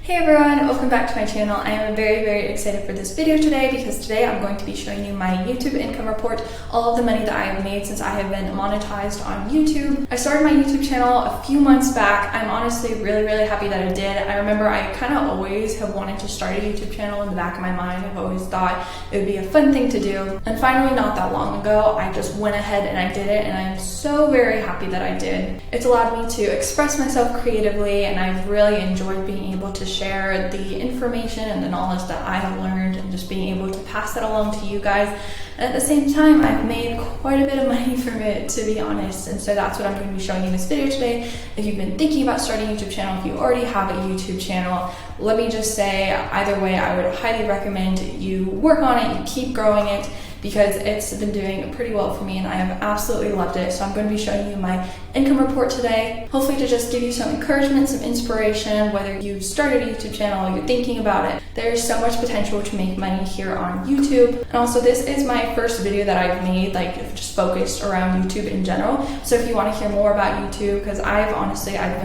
Hey everyone, welcome back to my channel. I am very excited for this video today because today I'm going to be showing you my YouTube income report, all of the money that I have made since I have been monetized on YouTube. I started my YouTube channel a few months back. I'm honestly really happy that I did. I remember I kind of always have wanted to start a YouTube channel in the back of my mind. I've always thought it would be a fun thing to do. And finally, not that long ago, I just went ahead and I did it, and I'm so very happy that I did. It's allowed me to express myself creatively, and I've really enjoyed being able to share the information and the knowledge that I have learned and just being able to pass that along to you guys. And at the same time, I've made quite a bit of money from it, to be honest. And so that's what I'm going to be showing you in this video today. If you've been thinking about starting a YouTube channel, if you already have a YouTube channel, let me just say, either way, I would highly recommend you work on it, you keep growing it, because it's been doing pretty well for me and I have absolutely loved it. So I'm going to be showing you my income report today, hopefully to just give you some encouragement, some inspiration, whether you've started a YouTube channel or you're thinking about it. There's so much potential to make money here on YouTube. And also, this is my first video that I've made, like just focused around YouTube in general. So if you want to hear more about YouTube, because I've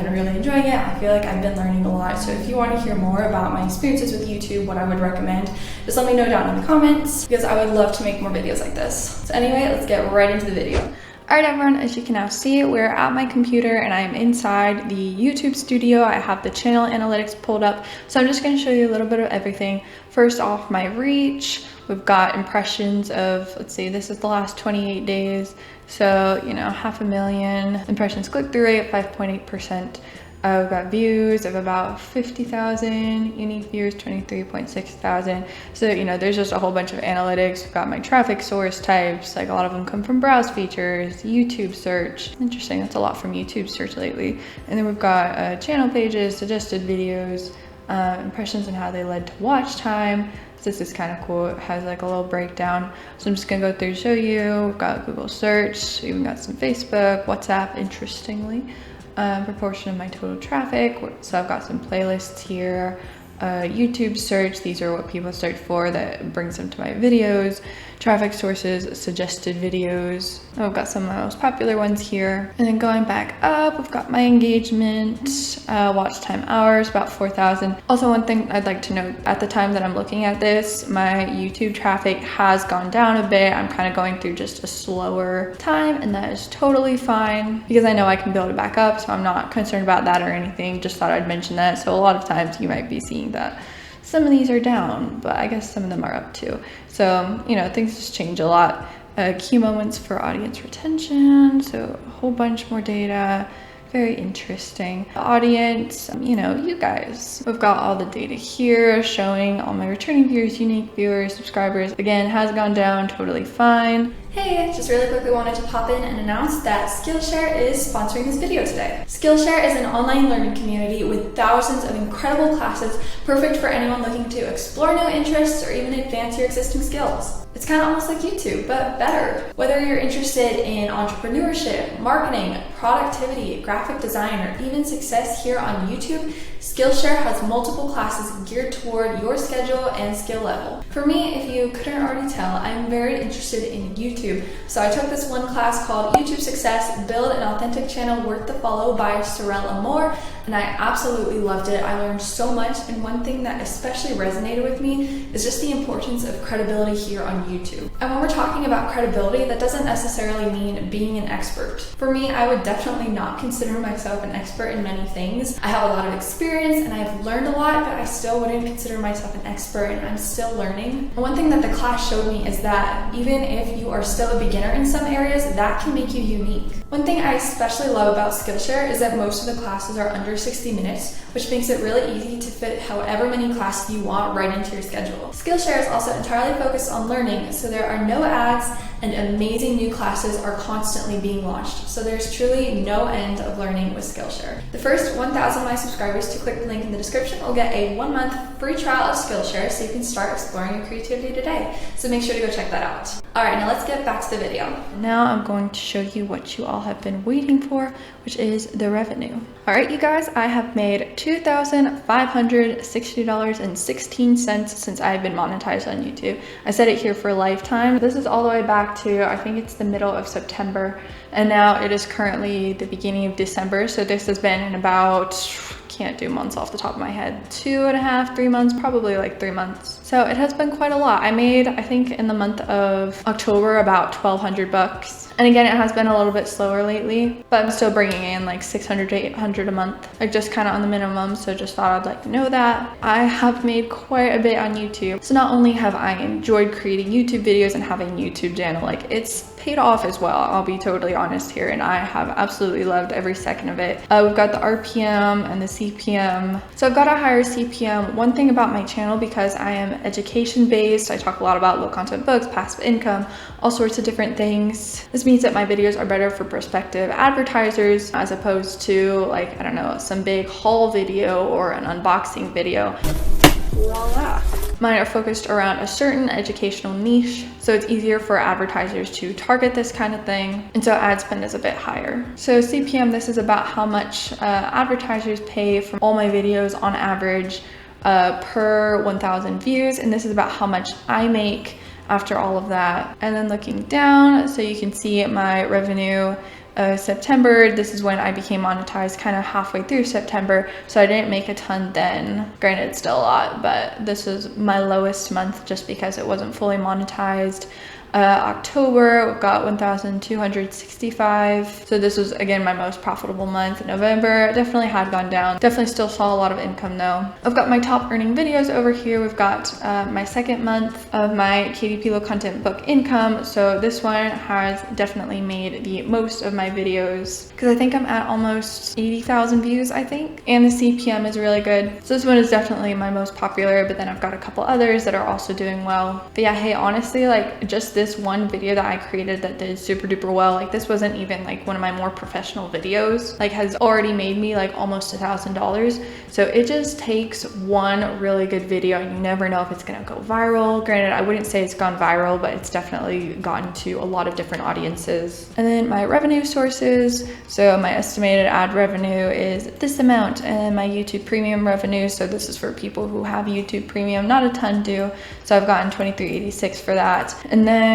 been really enjoying it. I feel like I've been learning a lot. So if you want to hear more about my experiences with YouTube, what I would recommend, just let me know down in the comments, because I would love to make more videos like this. So anyway, let's get right into the video. Alright everyone, as you can now see, we're at my computer and I am inside the YouTube studio. I have the channel analytics pulled up, so I'm just going to show you a little bit of everything. First off, my reach. We've got impressions of, let's see, this is the last 28 days, so 500,000 impressions. Click-through rate 5.8%. We've got views of about 50,000, unique views 23.6 thousand. So there's just a whole bunch of analytics. We've got my traffic source types, like a lot of them come from browse features, YouTube search. Interesting, that's a lot from YouTube search lately. And then we've got channel pages, suggested videos, impressions and how they led to watch time. So this is kind of cool. It has like a little breakdown. So I'm just gonna go through and show you. We've got Google search, even got some Facebook, WhatsApp, interestingly. Proportion of my total traffic. So I've got some playlists here. YouTube search, these are what people search for, that brings them to my videos. Traffic sources, suggested videos. I've got some of my most popular ones here. And then going back up, we've got my engagement, watch time hours, about 4,000. Also, one thing I'd like to note, at the time that I'm looking at this, my YouTube traffic has gone down a bit. I'm kind of going through just a slower time, and that is totally fine because I know I can build it back up, so I'm not concerned about that or anything. Just thought I'd mention that. So a lot of times you might be seeing that some of these are down, but I guess some of them are up too. So, things just change a lot. Key moments for audience retention, so a whole bunch more data. Very interesting. Audience, you guys. We've got all the data here showing all my returning viewers, unique viewers, subscribers. Again, has gone down, totally fine. Hey, just really quickly wanted to pop in and announce that Skillshare is sponsoring this video today. Skillshare is an online learning community with thousands of incredible classes, perfect for anyone looking to explore new interests or even advance your existing skills. It's kind of almost like YouTube, but better. Whether you're interested in entrepreneurship, marketing, productivity, graphic design, or even success here on YouTube, Skillshare has multiple classes geared toward your schedule and skill level. For me, if you couldn't already tell, I'm very interested in YouTube. So I took this one class called YouTube Success, Build an Authentic Channel Worth the Follow by Sorella Moore, and I absolutely loved it. I learned so much, and one thing that especially resonated with me is just the importance of credibility here on YouTube. And when we're talking about credibility, that doesn't necessarily mean being an expert. For me, I would definitely not consider myself an expert in many things. I have a lot of experience and I've learned a lot, but I still wouldn't consider myself an expert, and I'm still learning. And one thing that the class showed me is that even if you are still a beginner in some areas, that can make you unique. One thing I especially love about Skillshare is that most of the classes are under 60 minutes, which makes it really easy to fit however many classes you want right into your schedule. Skillshare is also entirely focused on learning, so there are no ads and amazing new classes are constantly being launched. So there's truly no end of learning with Skillshare. The first 1,000 of my subscribers to click the link in the description will get a 1-month free trial of Skillshare, so you can start exploring your creativity today. So make sure to go check that out. All right, now let's get back to the video. Now I'm going to show you what you all have been waiting for, which is the revenue. All right, you guys, I have made $2,560.16 since I've been monetized on YouTube. I set it here for a lifetime. This is all the way back to, I think it's the middle of September, and now it is currently the beginning of December. So this has been in about can't do months off the top of my head, 2.5, 3 months, probably like 3 months. So it has been quite a lot. I made, I think in the month of October, about 1,200 bucks. And again, it has been a little bit slower lately, but I'm still bringing in like 600 to 800 a month, like just kind of on the minimum. So just thought I'd like know that. I have made quite a bit on YouTube. So not only have I enjoyed creating YouTube videos and having a YouTube channel, like it's paid off as well. I'll be totally honest here, and I have absolutely loved every second of it. We've got the RPM and the CPM. So I've got a higher CPM. One thing about my channel, because I am education based, I talk a lot about low content books, passive income, all sorts of different things. This means that my videos are better for prospective advertisers as opposed to like, I don't know, some big haul video or an unboxing video. Voila. Mine are focused around a certain educational niche, so it's easier for advertisers to target this kind of thing, and so ad spend is a bit higher. So CPM, this is about how much advertisers pay for all my videos on average per 1,000 views, and this is about how much I make after all of that. And then looking down, so you can see my revenue. September, this is when I became monetized, kind of halfway through September, so I didn't make a ton then. Granted, it's still a lot, but this is my lowest month just because it wasn't fully monetized. October, we've got 1,265. So this was again my most profitable month. November definitely had gone down. Definitely still saw a lot of income though. I've got my top earning videos over here. We've got my second month of my KDP low content book income. So this one has definitely made the most of my videos because I think I'm at almost 80,000 views, I think. And the CPM is really good. So this one is definitely my most popular, but then I've got a couple others that are also doing well. But yeah, hey, honestly, like just this one video that I created that did super duper well, like this wasn't even like one of my more professional videos, like has already made me like almost $1,000. So it just takes one really good video and you never know if it's gonna go viral. Granted, I wouldn't say it's gone viral, but it's definitely gotten to a lot of different audiences. And then my revenue sources, so my estimated ad revenue is this amount, and my YouTube premium revenue, so this is for people who have YouTube premium, not a ton do, so I've gotten $23.86 for that. And then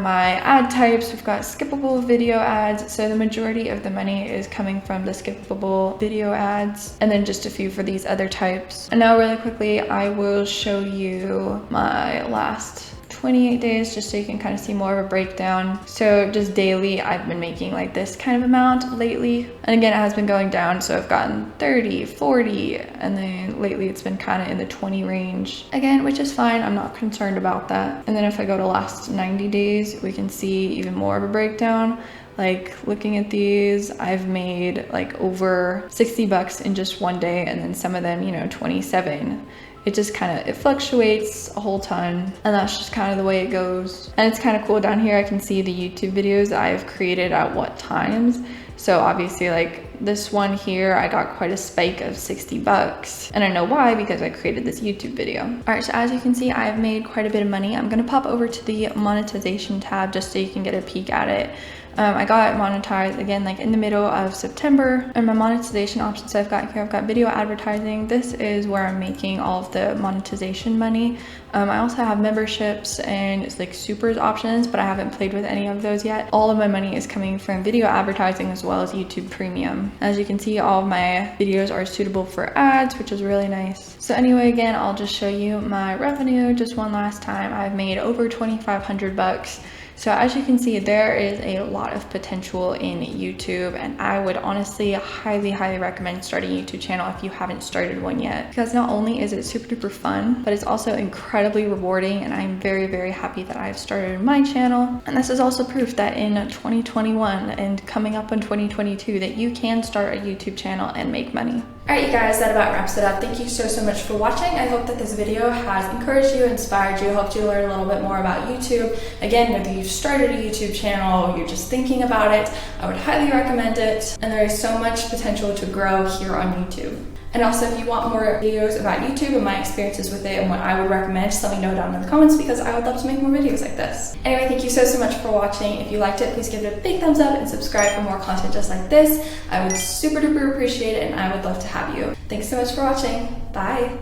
my ad types, we've got skippable video ads, so the majority of the money is coming from the skippable video ads, and then just a few for these other types. And now really quickly I will show you my last 28 days just so you can kind of see more of a breakdown. So just daily I've been making like this kind of amount lately, and again it has been going down, so I've gotten 30, 40, and then lately it's been kind of in the 20 range again, which is fine. I'm not concerned about that. And then if I go to last 90 days, we can see even more of a breakdown. Like looking at these, I've made like over 60 bucks in just one day, and then some of them, you know, 27. It just kind of, it fluctuates a whole ton, and that's just kind of the way it goes. And it's kind of cool down here, I can see the YouTube videos I've created at what times. So obviously like this one here, I got quite a spike of 60 bucks, and I know why, because I created this YouTube video. All right, so as you can see, I've made quite a bit of money. I'm gonna pop over to the monetization tab just so you can get a peek at it. I got monetized again like in the middle of September, and my monetization options I've got here, I've got video advertising. This is where I'm making all of the monetization money. I also have memberships and it's like supers options, but I haven't played with any of those yet. All of my money is coming from video advertising as well as YouTube premium. As you can see, all of my videos are suitable for ads, which is really nice. So anyway, again, I'll just show you my revenue just one last time. I've made over 2,500 bucks. So as you can see, there is a lot of potential in YouTube, and I would honestly highly recommend starting a YouTube channel if you haven't started one yet, because not only is it super duper fun, but it's also incredibly rewarding, and I'm very happy that I've started my channel. And this is also proof that in 2021 and coming up in 2022 that you can start a YouTube channel and make money. Alright you guys, that about wraps it up. Thank you so much for watching. I hope that this video has encouraged you, inspired you, helped you learn a little bit more about YouTube. Again, whether you've started a YouTube channel or you're just thinking about it, I would highly recommend it. And there is so much potential to grow here on YouTube. And also, if you want more videos about YouTube and my experiences with it and what I would recommend, just let me know down in the comments, because I would love to make more videos like this. Anyway, thank you so much for watching. If you liked it, please give it a big thumbs up and subscribe for more content just like this. I would super duper appreciate it, and I would love to have you. Thanks so much for watching. Bye.